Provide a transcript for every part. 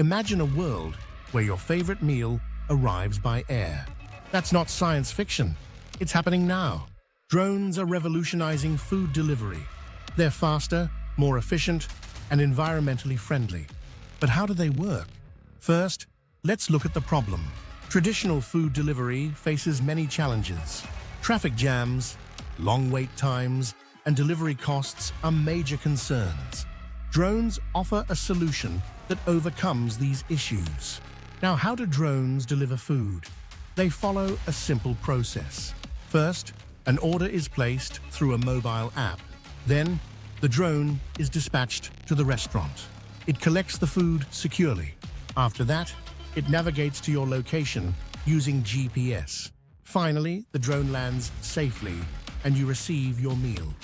Imagine a world where your favorite meal arrives by air. That's not science fiction. It's happening now. Drones are revolutionizing food delivery. They're faster, more efficient, and environmentally friendly. But how do they work? First, let's look at the problem. Traditional food delivery faces many challenges. Traffic jams, long wait times, and delivery costs are major concerns. Drones offer a solution that overcomes these issues. Now, how do drones deliver food? They follow a simple process. First, an order is placed through a mobile app. Then, the drone is dispatched to the restaurant. It collects the food securely. After that, it navigates to your location using GPS. Finally, the drone lands safely and you receive your meal.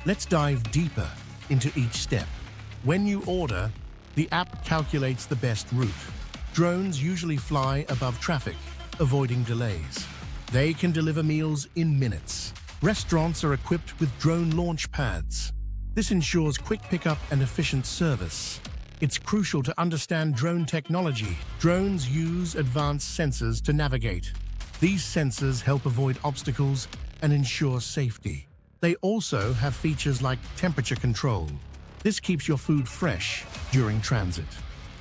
Let's dive deeper into each step. When you order, the app calculates the best route. Drones usually fly above traffic, avoiding delays. They can deliver meals in minutes. Restaurants are equipped with drone launch pads. This ensures quick pickup and efficient service. It's crucial to understand drone technology. Drones use advanced sensors to navigate. These sensors help avoid obstacles and ensure safety. They also have features like temperature control. This keeps your food fresh during transit.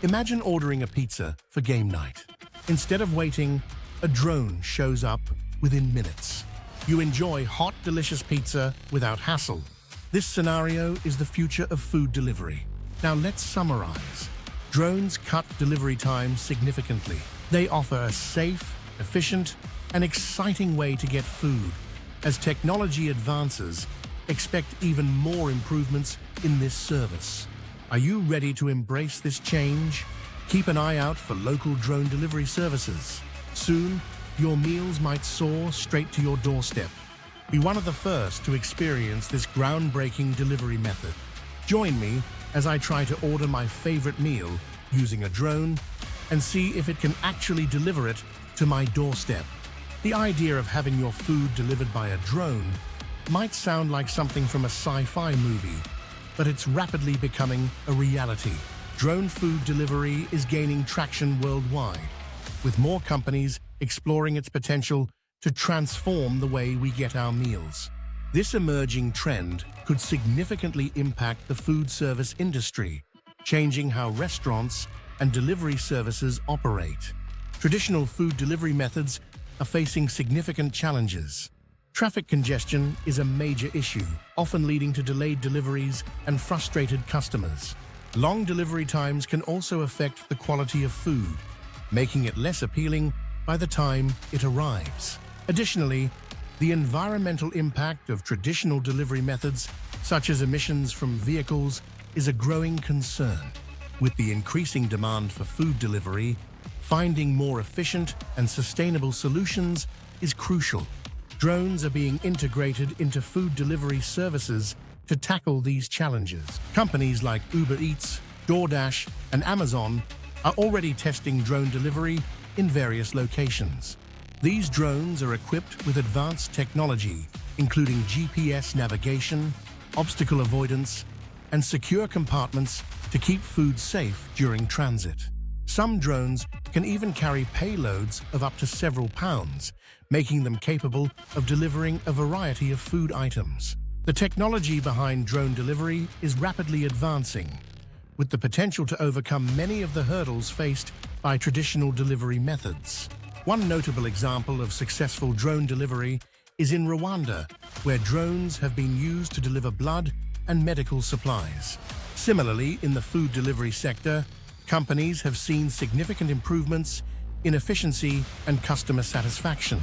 Imagine ordering a pizza for game night. Instead of waiting, a drone shows up within minutes. You enjoy hot, delicious pizza without hassle. This scenario is the future of food delivery. Now let's summarize. Drones cut delivery times significantly. They offer a safe, efficient, and exciting way to get food. As technology advances, expect even more improvements in this service. Are you ready to embrace this change? Keep an eye out for local drone delivery services. Soon, your meals might soar straight to your doorstep. Be one of the first to experience this groundbreaking delivery method. Join me as I try to order my favorite meal using a drone and see if it can actually deliver it to my doorstep. The idea of having your food delivered by a drone might sound like something from a sci-fi movie, but it's rapidly becoming a reality. Drone food delivery is gaining traction worldwide, with more companies exploring its potential to transform the way we get our meals. This emerging trend could significantly impact the food service industry, changing how restaurants and delivery services operate. Traditional food delivery methods are facing significant challenges. Traffic congestion is a major issue, often leading to delayed deliveries and frustrated customers. Long delivery times can also affect the quality of food, making it less appealing by the time it arrives. Additionally, the environmental impact of traditional delivery methods, such as emissions from vehicles, is a growing concern. With the increasing demand for food delivery, finding more efficient and sustainable solutions is crucial. Drones are being integrated into food delivery services to tackle these challenges. Companies like Uber Eats, DoorDash, and Amazon are already testing drone delivery in various locations. These drones are equipped with advanced technology, including GPS navigation, obstacle avoidance, and secure compartments to keep food safe during transit. Some drones can even carry payloads of up to several pounds, making them capable of delivering a variety of food items. The technology behind drone delivery is rapidly advancing, with the potential to overcome many of the hurdles faced by traditional delivery methods. One notable example of successful drone delivery is in Rwanda, where drones have been used to deliver blood and medical supplies. Similarly, in the food delivery sector, companies have seen significant improvements in efficiency and customer satisfaction.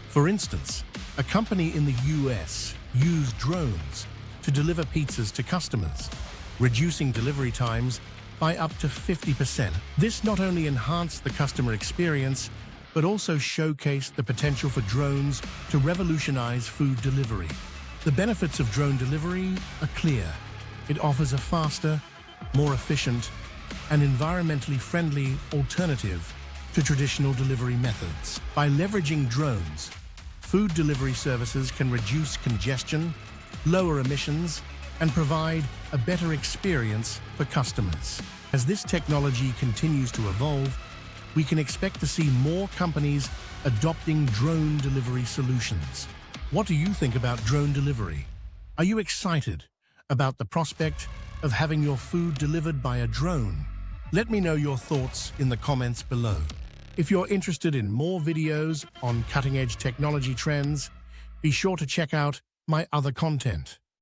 For instance, a company in the US used drones to deliver pizzas to customers, reducing delivery times by up to 50%. This not only enhanced the customer experience, but also showcased the potential for drones to revolutionize food delivery. The benefits of drone delivery are clear. It offers a faster, more efficient, and environmentally friendly alternative to traditional delivery methods. By leveraging drones, food delivery services can reduce congestion, lower emissions, and provide a better experience for customers. As this technology continues to evolve, we can expect to see more companies adopting drone delivery solutions. What do you think about drone delivery? Are you excited about the prospect of having your food delivered by a drone? Let me know your thoughts in the comments below. If you're interested in more videos on cutting-edge technology trends, be sure to check out my other content.